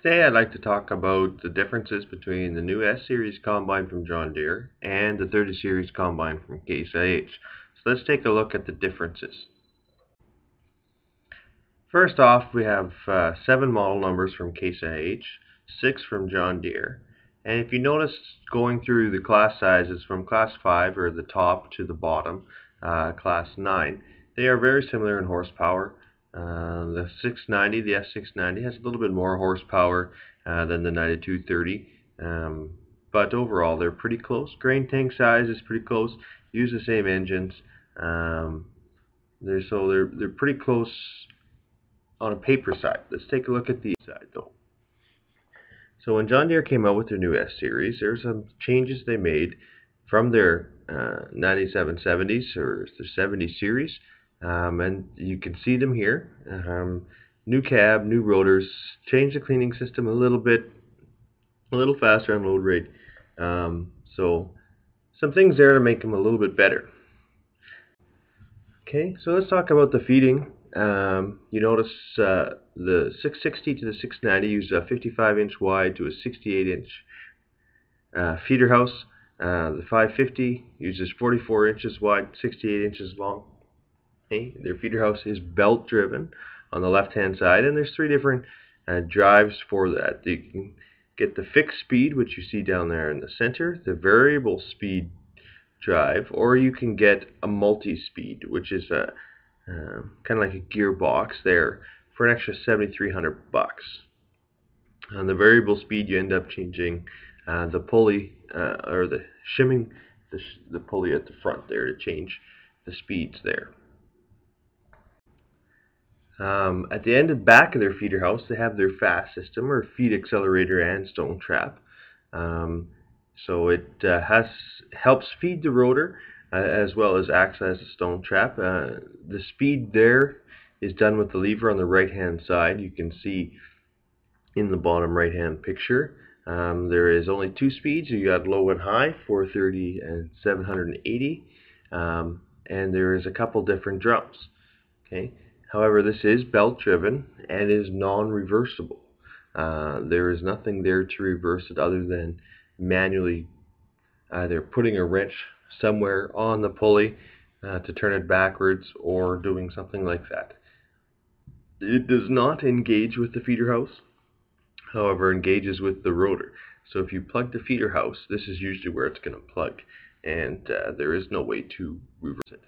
Today I'd like to talk about the differences between the new S-Series combine from John Deere and the 30 Series combine from CaseIH. So let's take a look at the differences. First off, we have 7 model numbers from CaseIH, 6 from John Deere. And if you notice going through the class sizes from class 5 or the top to the bottom, class 9, they are very similar in horsepower. The 690, the S690 has a little bit more horsepower than the 9230, but overall they're pretty close. Grain tank size is pretty close. Use the same engines. They're pretty close on a paper side. Let's take a look at the side though. So when John Deere came out with their new S-Series, there's some changes they made from their 9770s or the 70 series. And you can see them here. New cab, new rotors, change the cleaning system a little bit, a little faster on load rate. So some things there to make them a little bit better. Okay, so let's talk about the feeding. You notice the 660 to the 690 use a 55-inch wide to a 68-inch feeder house. The 550 uses 44 inches wide, 68 inches long. Okay, their feeder house is belt driven on the left hand side, and there's 3 different drives for that. You can get the fixed speed, which you see down there in the center, the variable speed drive, or you can get a multi-speed, which is a kind of like a gearbox there for an extra $7,300. On the variable speed, you end up changing the pulley or the shimming the pulley at the front there to change the speeds there. At the end and back of their feeder house, they have their FAST system, or feed accelerator and stone trap. So it helps feed the rotor as well as acts as a stone trap. The speed there is done with the lever on the right hand side. You can see in the bottom right hand picture there is only 2 speeds. You got low and high, 430 and 780, and there is a couple different drums. Okay. However, this is belt driven and is non-reversible. There is nothing there to reverse it other than manually either putting a wrench somewhere on the pulley to turn it backwards or doing something like that. It does not engage with the feeder house, however engages with the rotor. So if you plug the feeder house, this is usually where it's going to plug, and there is no way to reverse it.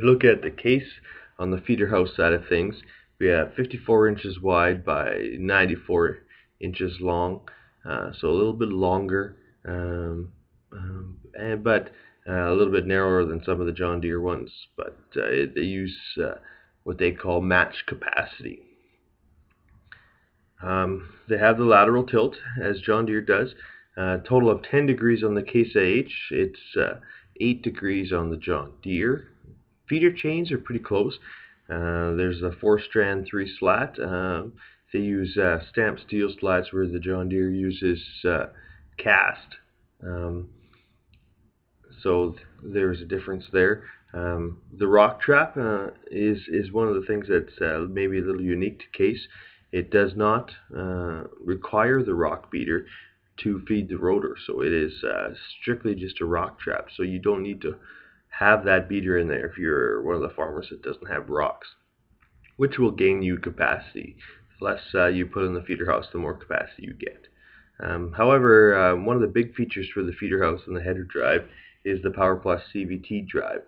Look at the case on the feeder house side of things. We have 54 inches wide by 94 inches long, so a little bit longer, but a little bit narrower than some of the John Deere ones, but they use what they call match capacity. They have the lateral tilt, as John Deere does. Total of 10 degrees on the CaseIH. It's 8 degrees on the John Deere. Feeder chains are pretty close. There's a 4-strand 3-slat. They use stamped steel slats, where the John Deere uses cast. So there's a difference there. The rock trap is one of the things that's maybe a little unique to Case. It does not require the rock beater to feed the rotor, so it is strictly just a rock trap. So you don't need to have that beater in there if you're one of the farmers that doesn't have rocks, which will gain you capacity. The less you put in the feeder house, the more capacity you get. However, one of the big features for the feeder house and the header drive is the Power Plus CVT drive,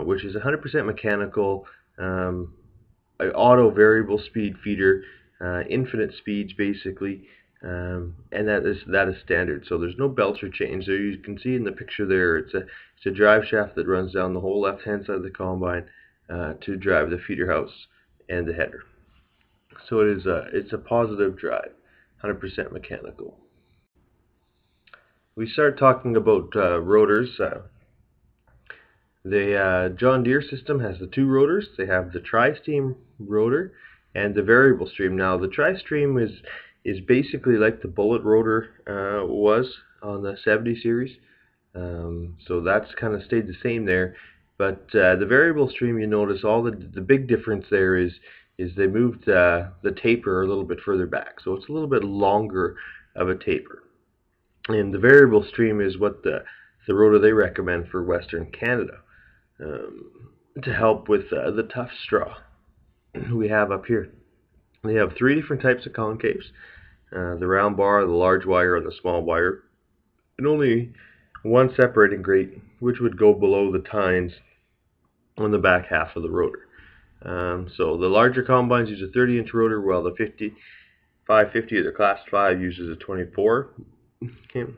which is 100% mechanical, auto variable speed feeder, infinite speeds basically, and that is standard. So there's no belts or chains. So you can see in the picture there, it's a drive shaft that runs down the whole left hand side of the combine to drive the feeder house and the header. So it's a positive drive, 100% mechanical. We start talking about rotors. The John Deere system has the 2 rotors. They have the tri-stream rotor and the variable stream. Now the tri-stream is basically like the bullet rotor was on the 70 series. So that's kind of stayed the same there. But the variable stream, you notice all the big difference there is is they moved the taper a little bit further back, so it's a little bit longer of a taper. And the variable stream is what the rotor they recommend for Western Canada to help with the tough straw we have up here. They have 3 different types of concaves: the round bar, the large wire, and the small wire, and only one separating grate, which would go below the tines on the back half of the rotor. So the larger combines use a 30-inch rotor, while the 550 or the Class 5 uses a 24. Okay.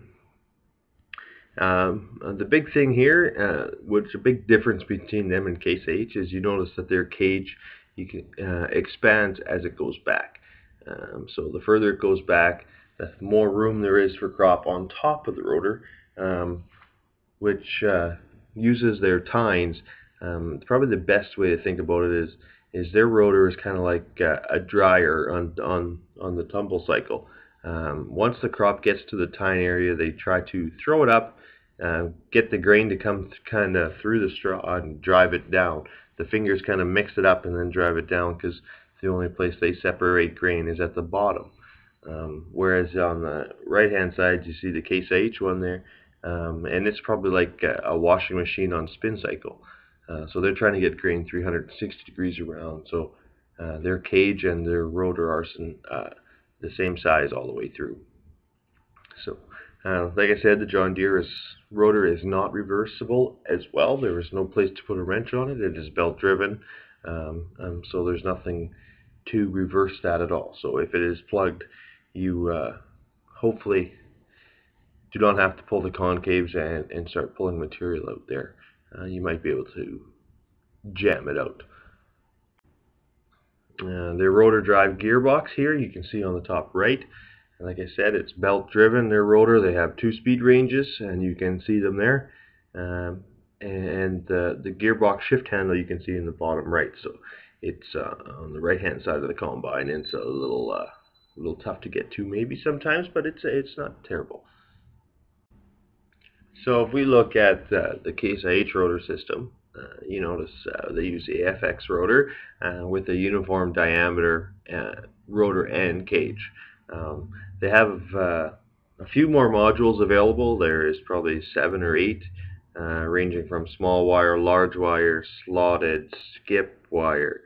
The big thing here, which a big difference between them and CaseIH, is you notice that their cage expands as it goes back. So the further it goes back, the more room there is for crop on top of the rotor, which uses their tines. Probably the best way to think about it is their rotor is kind of like a dryer on the tumble cycle. Once the crop gets to the tine area, they try to throw it up, get the grain to come kind of through the straw and drive it down. The fingers kind of mix it up and then drive it down, because the only place they separate grain is at the bottom. Whereas on the right hand side, you see the CaseIH one there, and it's probably like a washing machine on spin cycle. So they're trying to get grain 360 degrees around, so their cage and their rotor are the same size all the way through. So like I said, the John Deere rotor is not reversible as well. There is no place to put a wrench on it. It is belt driven, so there's nothing to reverse that at all. So if it is plugged, you hopefully do not have to pull the concaves and start pulling material out there. You might be able to jam it out. Their rotor drive gearbox here, you can see on the top right. Like I said, it's belt driven, their rotor. They have 2 speed ranges, and you can see them there. And the gearbox shift handle you can see in the bottom right. So it's on the right hand side of the combine. It's a little tough to get to maybe sometimes, but it's not terrible. So if we look at the CaseIH rotor system, you notice they use the FX rotor with a uniform diameter rotor and cage. They have a few more modules available. There is probably 7 or 8, ranging from small wire, large wire, slotted, skip wire,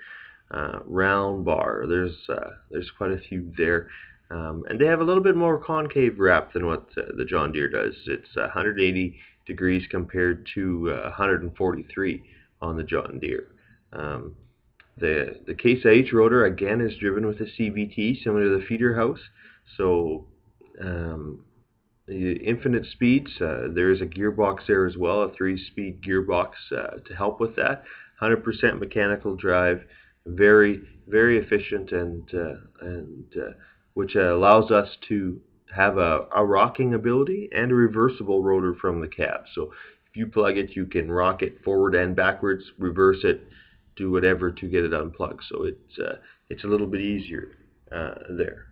round bar. There's quite a few there. And they have a little bit more concave wrap than what the John Deere does. It's 180 degrees compared to 143 on the John Deere. The CaseIH rotor again is driven with a CVT similar to the feeder house. So the infinite speeds, there is a gearbox there as well, a 3-speed gearbox to help with that. 100% mechanical drive, very efficient, and which allows us to have a rocking ability and a reversible rotor from the cab. So if you plug it, you can rock it forward and backwards, reverse it, do whatever to get it unplugged. So it's a little bit easier there.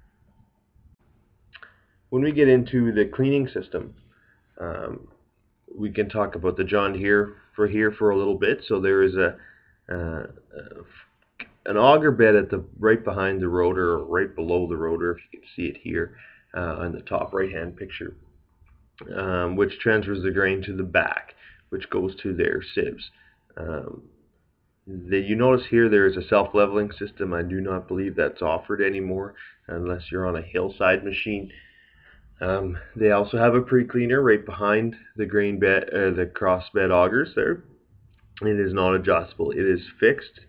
When we get into the cleaning system, we can talk about the John Deere for a little bit. So there is an auger bed at the right behind the rotor, or right below the rotor, if you can see it here on the top right hand picture, which transfers the grain to the back, which goes to their sieves. You notice here there is a self-leveling system. I do not believe that's offered anymore unless you're on a hillside machine. They also have a pre-cleaner right behind the grain bed, the cross bed augers there. It is not adjustable. It is fixed.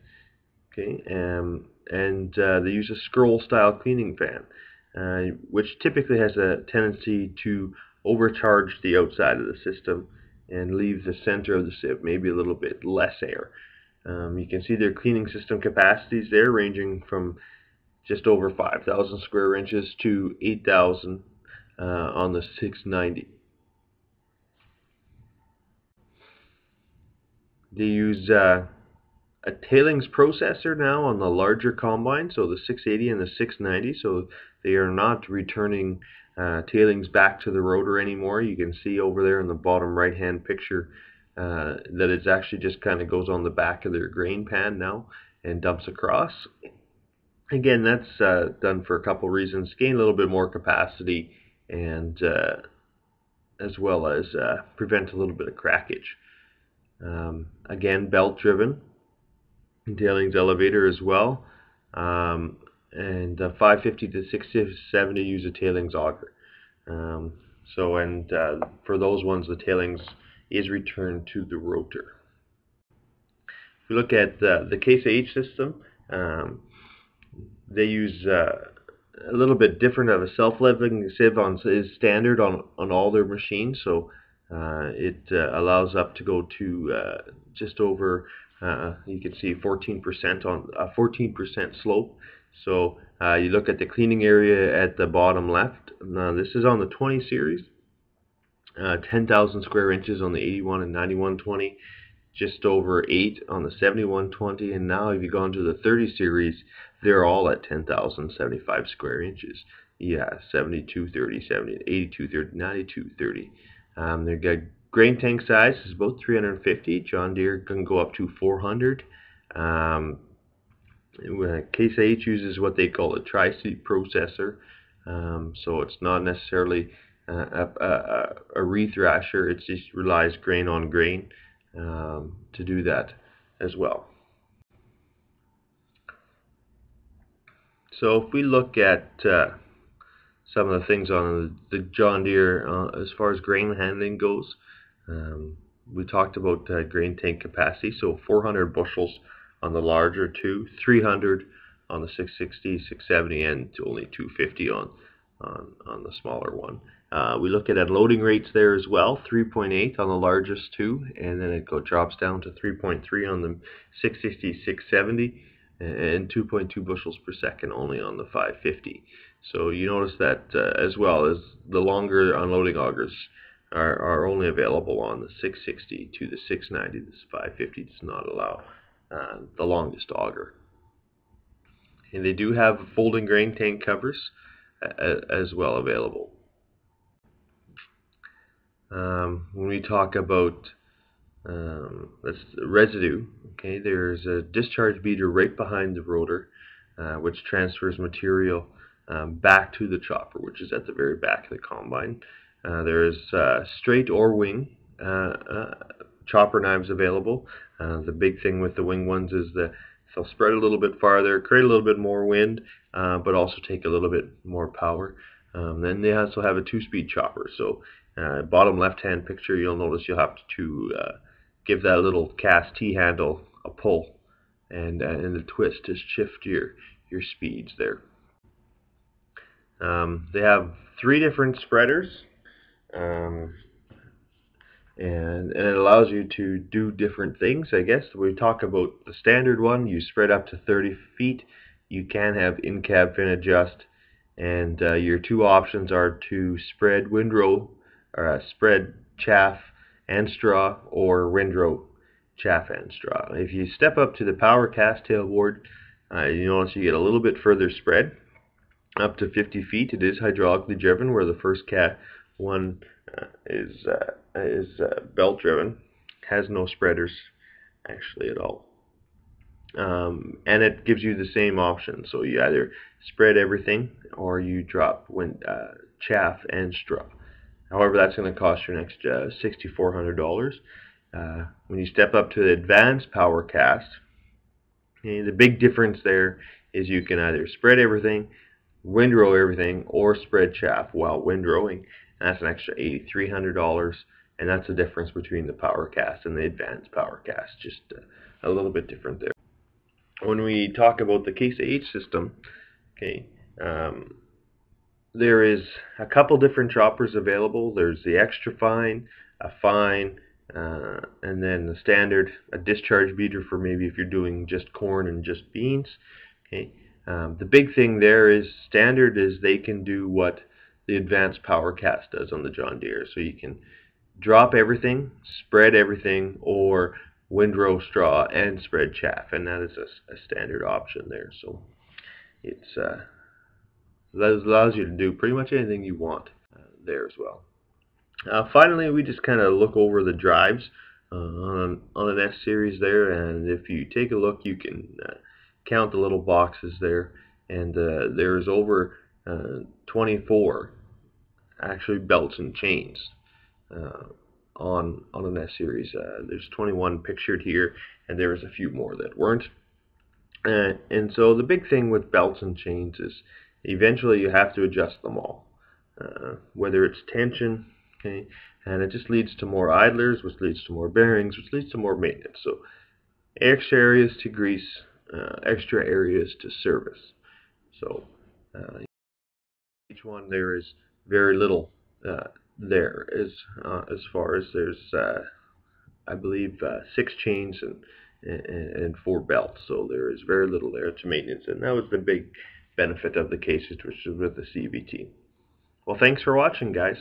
Okay, and they use a scroll style cleaning fan, which typically has a tendency to overcharge the outside of the system and leave the center of the sieve maybe a little bit less air. You can see their cleaning system capacities there, ranging from just over 5,000 square inches to 8,000 on the 690. They use a tailings processor now on the larger combine, so the 680 and the 690, so they are not returning tailings back to the rotor anymore. You can see over there in the bottom right hand picture that it actually just kind of goes on the back of their grain pan now and dumps across. Again, that's done for a couple reasons: gain a little bit more capacity, and as well as prevent a little bit of crackage. Again, belt driven, tailings elevator as well, and 550 to 670 use a tailings auger. Um, for those ones, the tailings is returned to the rotor. If we look at the CaseIH system, they use a little bit different of a self-leveling sieve is standard on all their machines, so it allows up to go to just over, you can see 14% on 14% slope. So you look at the cleaning area at the bottom left. Now this is on the 20 series, 10,000 square inches on the 81 and 9120, just over 8 on the 7120, and now if you go into the 30 series, they're all at 10,075 square inches. Yeah, 7230, 70, 8230, 9230. They've got grain tank size is about 350. John Deere can go up to 400. CaseIH uses what they call a tri-seat processor, so it's not necessarily a rethrasher. It just relies grain on grain to do that as well. So if we look at some of the things on the John Deere as far as grain handling goes, we talked about grain tank capacity, so 400 bushels on the larger two, 300 on the 660, 670, and only 250 on the smaller one. We look at unloading rates there as well, 3.8 on the largest two, and then it drops down to 3.3 on the 660, 670, and 2.2 bushels per second only on the 550. So you notice that as well as the longer unloading augers are only available on the 660 to the 690. This 550 does not allow the longest auger. And they do have folding grain tank covers as well available. When we talk about that's the residue, okay, there's a discharge beater right behind the rotor, which transfers material back to the chopper, which is at the very back of the combine. There's straight or wing chopper knives available. The big thing with the wing ones is that they'll spread a little bit farther, create a little bit more wind, but also take a little bit more power. Then they also have a two-speed chopper. So bottom left-hand picture, you'll notice you'll have to give that little cast T-handle a pull and a twist to shift your speeds there. They have 3 different spreaders, and it allows you to do different things. I guess we talk about the standard one. You spread up to 30 feet. You can have in-cab fin adjust, and your 2 options are to spread windrow, or spread chaff and straw, or windrow chaff and straw. If you step up to the power cast tailboard, you notice you get a little bit further spread, up to 50 feet. It is hydraulically driven, where the first one is belt driven, has no spreaders actually at all. And it gives you the same option, so you either spread everything or you drop chaff and straw. However, that's going to cost you an extra $6,400. When you step up to the advanced power cast, okay, the big difference there is you can either spread everything, windrow everything, or spread chaff while windrowing, and that's an extra $8,300, and that's the difference between the power cast and the advanced power cast, just a little bit different there. When we talk about the CaseIH system, okay, there is a couple different choppers available. There's the extra fine, a fine, and then the standard, a discharge beater for maybe if you're doing just corn and just beans. Okay, the big thing there is standard is they can do what the advanced power cast does on the John Deere. So you can drop everything, spread everything, or windrow straw and spread chaff, and that is a standard option there. So it's that allows you to do pretty much anything you want there as well. Finally, we just kind of look over the drives on an S series there, and if you take a look, you can count the little boxes there. and there's over 24 actually belts and chains on an S series. There's 21 pictured here, and there was a few more that weren't. And so the big thing with belts and chains is eventually you have to adjust them all, whether it's tension, okay, and it just leads to more idlers, which leads to more bearings, which leads to more maintenance. So extra areas to grease, extra areas to service. So each one there is very little there as far as there's I believe 6 chains and 4 belts, so there is very little there to maintenance, and that was the big benefit of the CaseIH, which is with the CVT. Well, thanks for watching, guys.